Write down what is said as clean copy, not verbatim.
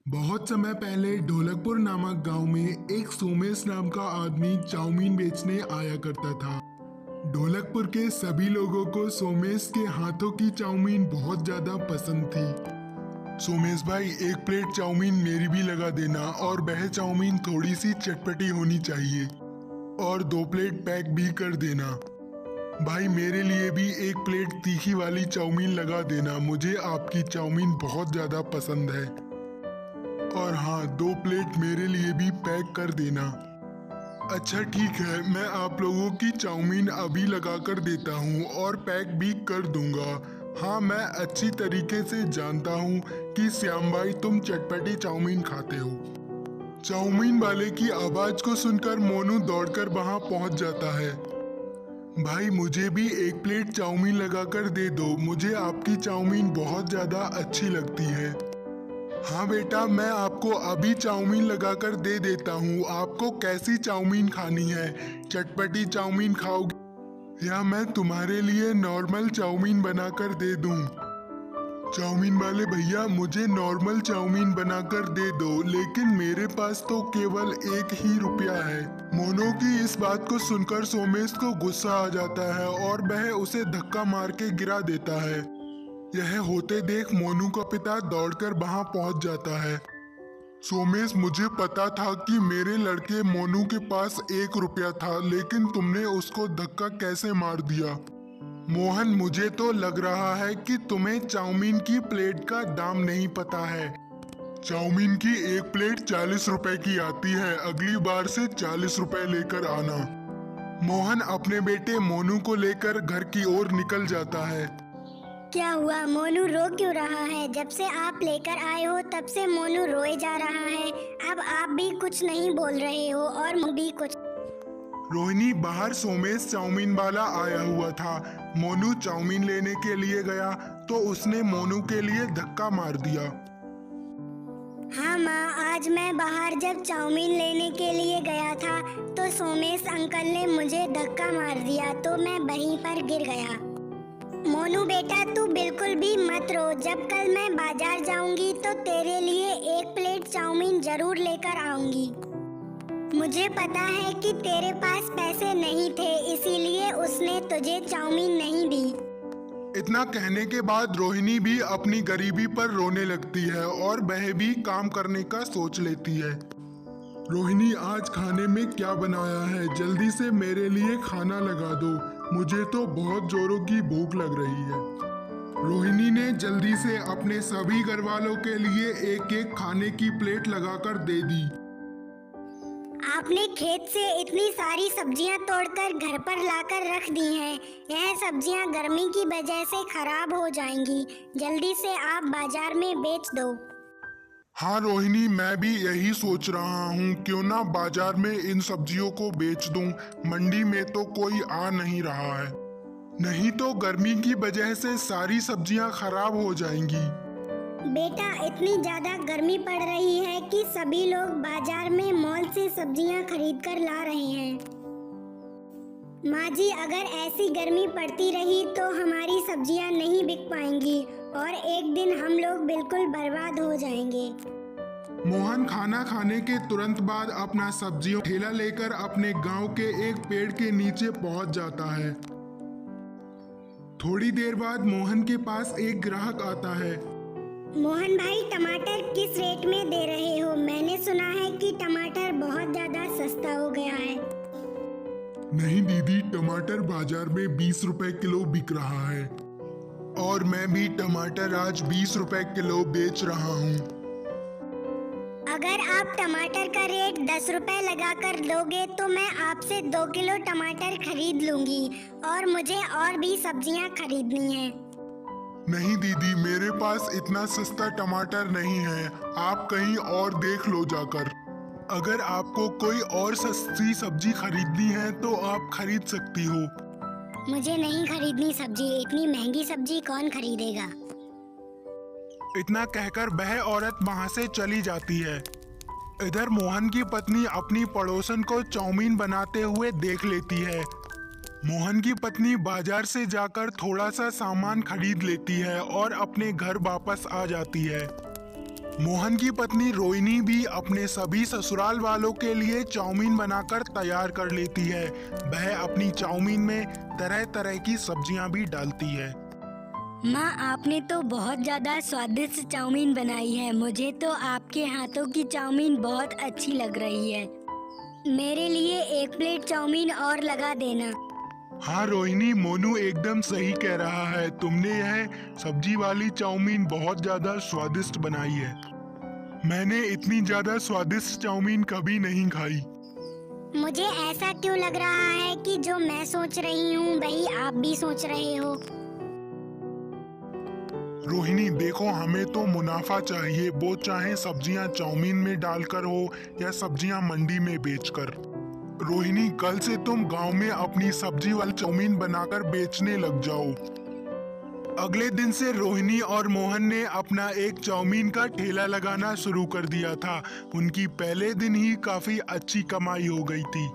बहुत समय पहले ढोलकपुर नामक गांव में एक सोमेश नाम का आदमी चाउमीन बेचने आया करता था। ढोलकपुर के सभी लोगों को सोमेश के हाथों की चाउमीन बहुत ज्यादा पसंद थी। सोमेश भाई, एक प्लेट चाउमीन मेरी भी लगा देना और वह चाउमीन थोड़ी सी चटपटी होनी चाहिए और 2 प्लेट पैक भी कर देना। भाई मेरे लिए भी एक प्लेट तीखी वाली चाउमीन लगा देना, मुझे आपकी चाउमीन बहुत ज्यादा पसंद है। और हाँ, 2 प्लेट मेरे लिए भी पैक कर देना। अच्छा ठीक है, मैं आप लोगों की चाउमीन अभी लगा कर देता हूँ और पैक भी कर दूंगा। हाँ, मैं अच्छी तरीके से जानता हूँ कि श्याम भाई तुम चटपटी चाउमीन खाते हो। चाउमीन वाले की आवाज को सुनकर मोनू दौड़कर वहां पहुंच जाता है। भाई मुझे भी एक प्लेट चाउमीन लगाकर दे दो, मुझे आपकी चाउमीन बहुत ज्यादा अच्छी लगती है। हाँ बेटा, मैं आपको अभी चाउमीन लगाकर दे देता हूँ। आपको कैसी चाउमीन खानी है? चटपटी चाउमीन खाओगे या मैं तुम्हारे लिए नॉर्मल चाउमीन बनाकर दे दूँ? चाउमीन वाले भैया, मुझे नॉर्मल चाउमीन बनाकर दे दो, लेकिन मेरे पास तो केवल 1 ही रुपया है। मोनू की इस बात को सुनकर सोमेश को गुस्सा आ जाता है और वह उसे धक्का मार के गिरा देता है। यह होते देख मोनू का पिता दौड़कर वहां पहुंच जाता है। सोमेश, मुझे पता था कि मेरे लड़के मोनू के पास 1 रुपया था, लेकिन तुमने उसको धक्का कैसे मार दिया? मोहन, मुझे तो लग रहा है कि तुम्हें चाउमीन की प्लेट का दाम नहीं पता है। चाउमीन की एक प्लेट 40 रुपए की आती है, अगली बार से 40 रुपए लेकर आना। मोहन अपने बेटे मोनू को लेकर घर की ओर निकल जाता है। क्या हुआ? मोनू रो क्यों रहा है? जब से आप लेकर आए हो तब से मोनू रोए जा रहा है। अब आप भी कुछ नहीं बोल रहे हो और मैं भी कुछ। रोहिणी, बाहर सोमेश चाउमीन वाला आया हुआ था। मोनू चाउमीन लेने के लिए गया तो उसने मोनू के लिए धक्का मार दिया। हाँ माँ, आज मैं बाहर जब चाउमीन लेने के लिए गया था तो सोमेश अंकल ने मुझे धक्का मार दिया, तो मैं वहीं पर गिर गया। मोनू बेटा, तू बिल्कुल भी मत रो। जब कल मैं बाजार जाऊंगी तो तेरे लिए 1 प्लेट चाउमीन जरूर लेकर आऊंगी। मुझे पता है कि तेरे पास पैसे नहीं थे, इसीलिए उसने तुझे चाउमीन नहीं दी। इतना कहने के बाद रोहिणी भी अपनी गरीबी पर रोने लगती है और वह भी काम करने का सोच लेती है। रोहिणी, आज खाने में क्या बनाया है? जल्दी से मेरे लिए खाना लगा दो, मुझे तो बहुत जोरों की भूख लग रही है। रोहिणी ने जल्दी से अपने सभी घर वालों के लिए एक खाने की प्लेट लगाकर दे दी। आपने खेत से इतनी सारी सब्जियां तोड़कर घर पर लाकर रख दी हैं। यह सब्जियां गर्मी की वजह से खराब हो जाएंगी। जल्दी से आप बाजार में बेच दो। हाँ रोहिणी, मैं भी यही सोच रहा हूँ, क्यों ना बाजार में इन सब्जियों को बेच दूं। मंडी में तो कोई आ नहीं रहा है, नहीं तो गर्मी की वजह से सारी सब्जियां खराब हो जाएंगी। बेटा, इतनी ज्यादा गर्मी पड़ रही है कि सभी लोग बाजार में मॉल से सब्जियां खरीद कर ला रहे हैं। माँ जी, अगर ऐसी गर्मी पड़ती रही तो हमारी सब्जियां नहीं बिक पाएंगी और एक दिन हम लोग बिल्कुल बर्बाद हो जाएंगे। मोहन खाना खाने के तुरंत बाद अपना सब्जियों ठेला लेकर अपने गांव के एक पेड़ के नीचे पहुंच जाता है। थोड़ी देर बाद मोहन के पास एक ग्राहक आता है। मोहन भाई, टमाटर किस रेट में दे रहे हो? मैंने सुना है कि टमाटर बहुत ज्यादा सस्ता हो गया है। नहीं दीदी, टमाटर बाजार में 20 रुपए किलो बिक रहा है और मैं भी टमाटर आज 20 रुपए किलो बेच रहा हूँ। अगर आप टमाटर का रेट 10 रुपए लगा कर दोगे तो मैं आपसे 2 किलो टमाटर खरीद लूंगी और मुझे और भी सब्जियां खरीदनी है। नहीं दीदी, मेरे पास इतना सस्ता टमाटर नहीं है, आप कहीं और देख लो जाकर। अगर आपको कोई और सस्ती सब्जी खरीदनी है तो आप खरीद सकती हो। मुझे नहीं खरीदनी सब्जी, इतनी महंगी सब्जी कौन खरीदेगा? इतना कहकर वह औरत वहां से चली जाती है। इधर मोहन की पत्नी अपनी पड़ोसन को चाउमीन बनाते हुए देख लेती है। मोहन की पत्नी बाजार से जाकर थोड़ा सा सामान खरीद लेती है और अपने घर वापस आ जाती है। मोहन की पत्नी रोहिणी भी अपने सभी ससुराल वालों के लिए चाउमीन बनाकर तैयार कर लेती है। वह अपनी चाउमीन में तरह तरह की सब्जियां भी डालती है। माँ, आपने तो बहुत ज़्यादा स्वादिष्ट चाउमीन बनाई है। मुझे तो आपके हाथों की चाउमीन बहुत अच्छी लग रही है। मेरे लिए 1 प्लेट चाउमीन और लगा देना। हाँ रोहिणी, मोनू एकदम सही कह रहा है। तुमने यह सब्जी वाली चाउमीन बहुत ज्यादा स्वादिष्ट बनाई है। मैंने इतनी ज्यादा स्वादिष्ट चाउमीन कभी नहीं खाई। मुझे ऐसा क्यों लग रहा है कि जो मैं सोच रही हूँ वही आप भी सोच रहे हो। रोहिणी देखो, हमें तो मुनाफा चाहिए, वो चाहे सब्जियां चाउमीन में डालकर हो या सब्जियां मंडी में बेचकर। रोहिणी, कल से तुम गांव में अपनी सब्जी वाली चाउमीन बनाकर बेचने लग जाओ। अगले दिन से रोहिणी और मोहन ने अपना एक चाउमीन का ठेला लगाना शुरू कर दिया था। उनकी पहले दिन ही काफी अच्छी कमाई हो गई थी।